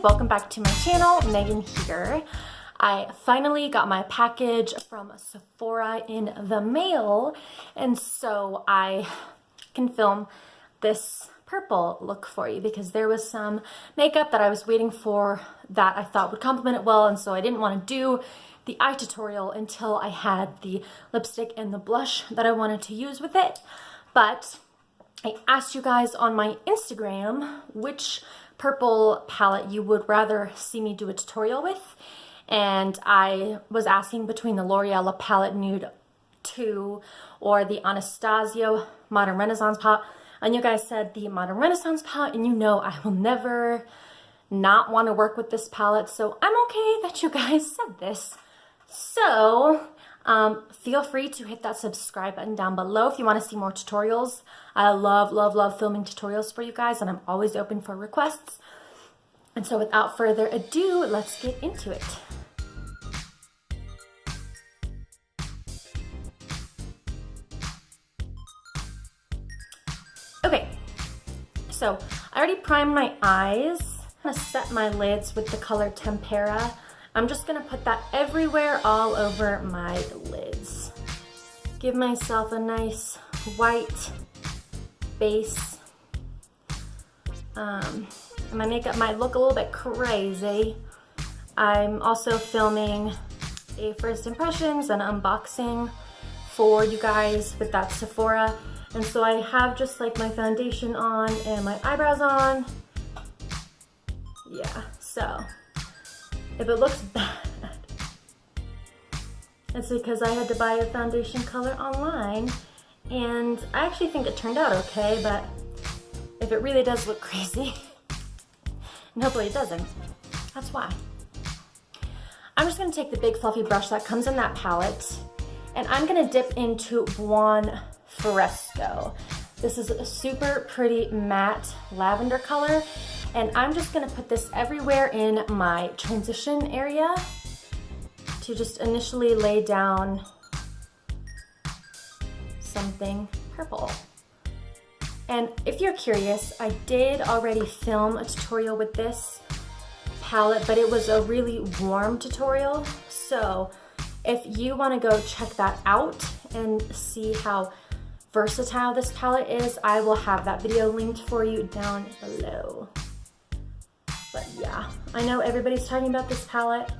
welcome back to my channel. Megan here. I finally got my package from Sephora in the mail, and so I can film this purple look for you because there was some makeup that I was waiting for that I thought would complement it well, and so I didn't want to do the eye tutorial until I had the lipstick and the blush that I wanted to use with it. But I asked you guys on my Instagram which purple palette you would rather see me do a tutorial with, and I was asking between the L'Oreal Palette Nude 2 or the Anastasia Modern Renaissance palette, and you guys said the Modern Renaissance palette, and you know I will never not want to work with this palette, so I'm okay that you guys said this. So feel free to hit that subscribe button down below if you want to see more tutorials. I love filming tutorials for you guys, and I'm always open for requests. And so without further ado, let's get into it. Okay, so I already primed my eyes. I'm gonna set my lids with the color Tempera. I'm just gonna put that everywhere, all over my lids. Give myself a nice white base. My makeup might look a little bit crazy. I'm also filming a first impressions and unboxing for you guys with that Sephora. And so I have just like my foundation on and my eyebrows on. Yeah, so if it looks bad, it's because I had to buy a foundation color online, and I actually think it turned out okay, but if it really does look crazy, and hopefully it doesn't, that's why. I'm just gonna take the big fluffy brush that comes in that palette, and I'm gonna dip into Buon Fresco. This is a super pretty matte lavender color, and I'm just gonna put this everywhere in my transition area to just initially lay down something purple. And if you're curious, I did already film a tutorial with this palette, but it was a really warm tutorial. So if you wanna go check that out and see how versatile this palette is, I will have that video linked for you down below. But yeah, I know everybody's talking about this palette,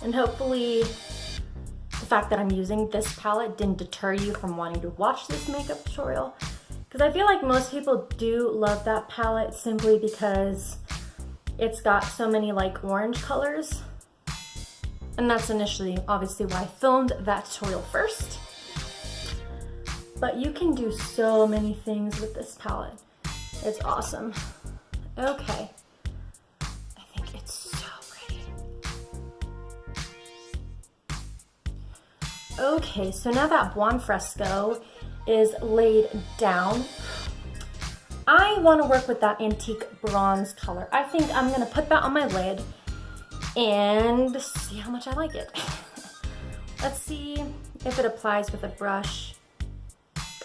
and hopefully the fact that I'm using this palette didn't deter you from wanting to watch this makeup tutorial, because I feel like most people do love that palette simply because it's got so many like orange colors, and that's initially obviously why I filmed that tutorial first. But you can do so many things with this palette. It's awesome. Okay. Okay, so now that Buon Fresco is laid down, I want to work with that antique bronze color. I think I'm going to put that on my lid and see how much I like it. Let's see if it applies with a brush.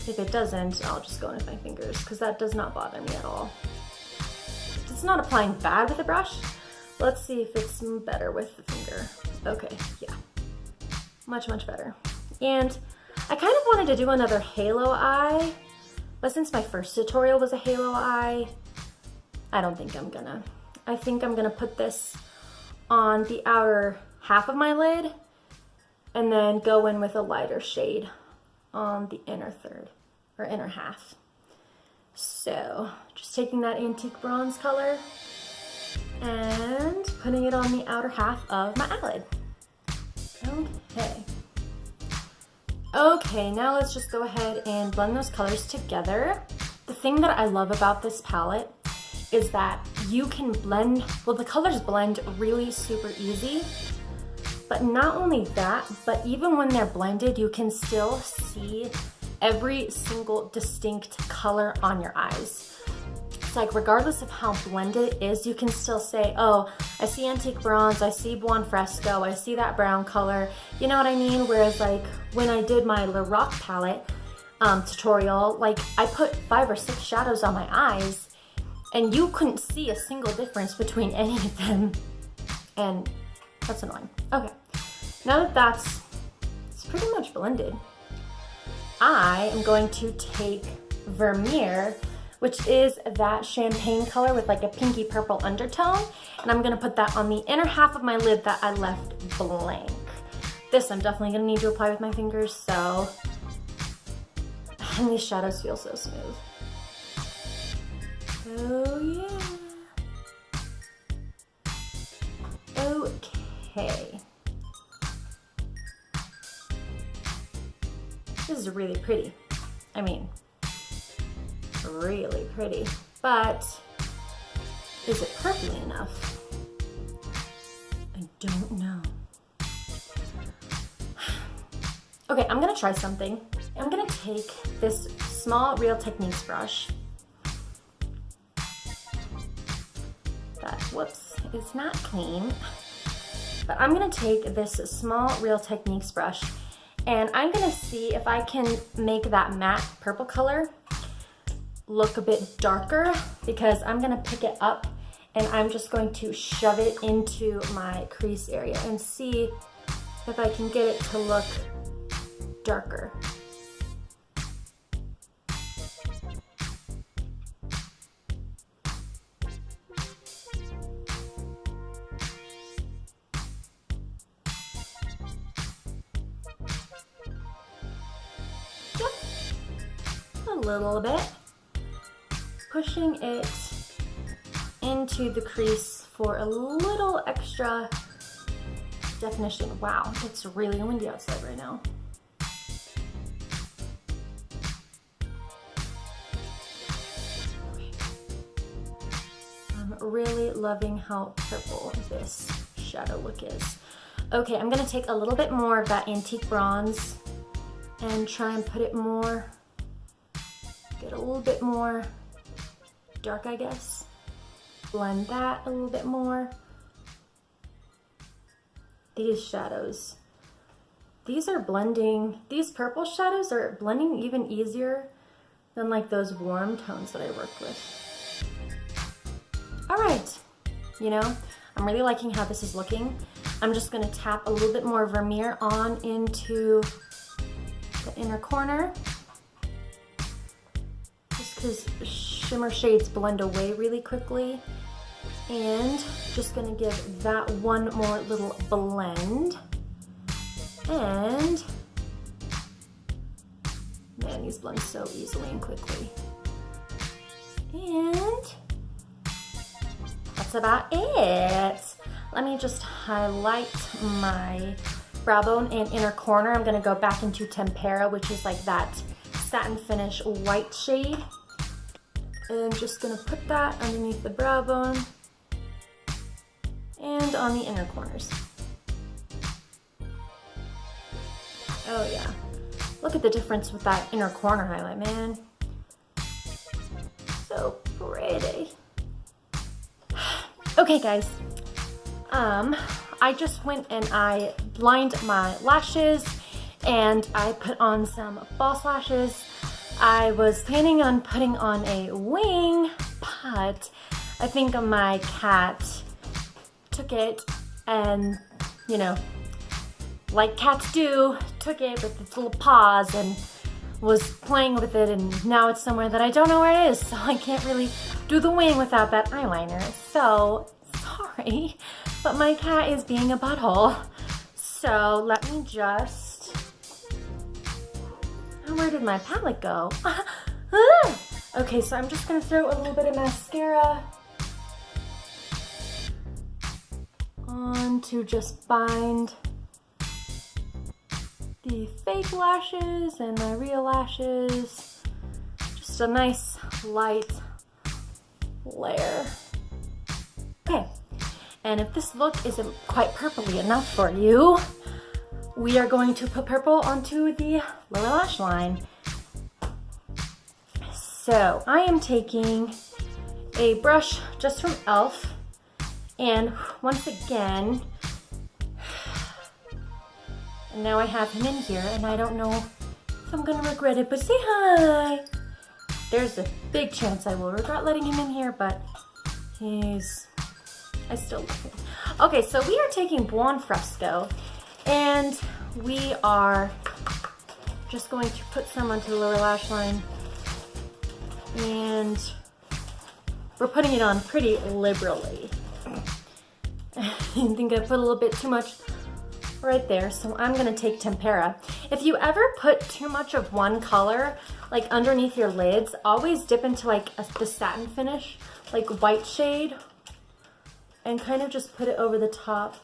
If it doesn't, I'll just go in with my fingers because that does not bother me at all. It's not applying bad with a brush. Let's see if it's better with the finger. Okay, yeah. Much better. And I kind of wanted to do another halo eye, but since my first tutorial was a halo eye, I don't think I'm gonna. I think I'm gonna put this on the outer half of my lid and then go in with a lighter shade on the inner third or inner half. So just taking that antique bronze color and putting it on the outer half of my eyelid. Okay, now let's just go ahead and blend those colors together. The thing that I love about this palette is that you can blend, well, the colors blend really super easy, but not only that, but even when they're blended, you can still see every single distinct color on your eyes. It's like regardless of how blended it is, you can still say, oh, I see antique bronze, I see Buon Fresco, I see that brown color, you know what I mean? Whereas like when I did my Le Roc palette tutorial, like I put 5 or 6 shadows on my eyes, and you couldn't see a single difference between any of them, and that's annoying. Okay, now that that's pretty much blended, I am going to take Vermeer, which is that champagne color with like a pinky purple undertone, and I'm gonna put that on the inner half of my lid that I left blank. This I'm definitely gonna need to apply with my fingers, so, and these shadows feel so smooth. Oh yeah. Okay. This is really pretty. I mean, really pretty, but is it purpley enough? I don't know. Okay, I'm gonna try something. I'm gonna take this small Real Techniques brush that, whoops, it's not clean, but I'm gonna take this small Real Techniques brush and I'm gonna see if I can make that matte purple color look a bit darker, because I'm gonna pick it up and I'm just going to shove it into my crease area and see if I can get it to look darker. A little bit, pushing it into the crease for a little extra definition. Wow, it's really windy outside right now. I'm really loving how purple this shadow look is. Okay, I'm gonna take a little bit more of that antique bronze and try and put it more, get a little bit more dark, I guess. Blend that a little bit more. These shadows, these are blending, these purple shadows are blending even easier than like those warm tones that I worked with. All right, you know, I'm really liking how this is looking. I'm just gonna tap a little bit more Vermeer on into the inner corner, just because shimmer shades blend away really quickly. And just gonna give that one more little blend. And man, these blend so easily and quickly. And that's about it. Let me just highlight my brow bone and inner corner. I'm gonna go back into Tempera, which is like that satin finish white shade. And I'm just gonna put that underneath the brow bone and on the inner corners. Oh yeah, look at the difference with that inner corner highlight, man. So pretty. Okay guys, I just went and I lined my lashes and I put on some false lashes. I was planning on putting on a wing, but I think my cat took it and, you know, like cats do, took it with its little paws and was playing with it, and now it's somewhere that I don't know where it is, so I can't really do the wing without that eyeliner. So, sorry, but my cat is being a butthole. So let me just, where did my palette go? Okay, so I'm just gonna throw a little bit of mascara on to just bind the fake lashes and my real lashes. Just a nice light layer. Okay, and if this look isn't quite purpley enough for you, we are going to put purple onto the lower lash line. So I am taking a brush just from e.l.f. and once again, and now I have him in here and I don't know if I'm gonna regret it, but say hi. there's a big chance I will regret letting him in here, but I still love him. Okay, so we are taking Buon Fresco, and we are just going to put some onto the lower lash line, and we're putting it on pretty liberally. I think I put a little bit too much right there, so I'm gonna take Tempera. If you ever put too much of one color, like underneath your lids, always dip into like the satin finish, like white shade, and kind of just put it over the top,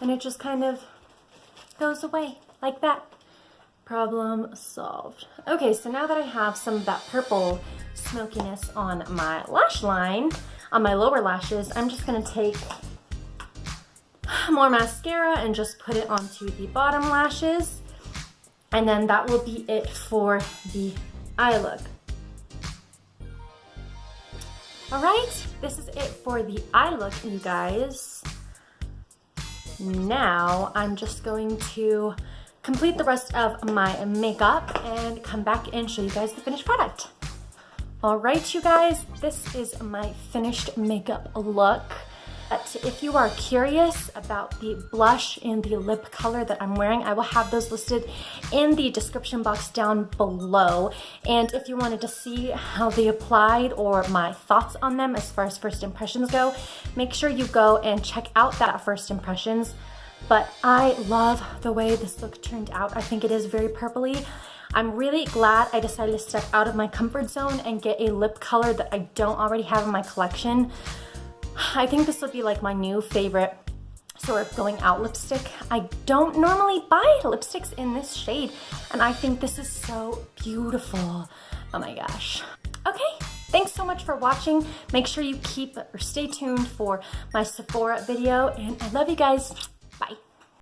and it just kind of goes away like that. Problem solved. Okay, so now that I have some of that purple smokiness on my lash line, on my lower lashes, I'm just gonna take more mascara and just put it onto the bottom lashes, and then that will be it for the eye look. All right, this is it for the eye look, you guys. Now I'm just going to complete the rest of my makeup and come back and show you guys the finished product. All right, you guys, this is my finished makeup look. But if you are curious about the blush and the lip color that I'm wearing, I will have those listed in the description box down below. And if you wanted to see how they applied or my thoughts on them as far as first impressions go, make sure you go and check out that first impressions. But I love the way this look turned out. I think it is very purpley. I'm really glad I decided to step out of my comfort zone and get a lip color that I don't already have in my collection. I think this will be like my new favorite sort of going out lipstick. I don't normally buy lipsticks in this shade, and I think this is so beautiful. Oh my gosh. Okay, thanks so much for watching. Make sure you stay tuned for my Sephora video, and I love you guys. Bye.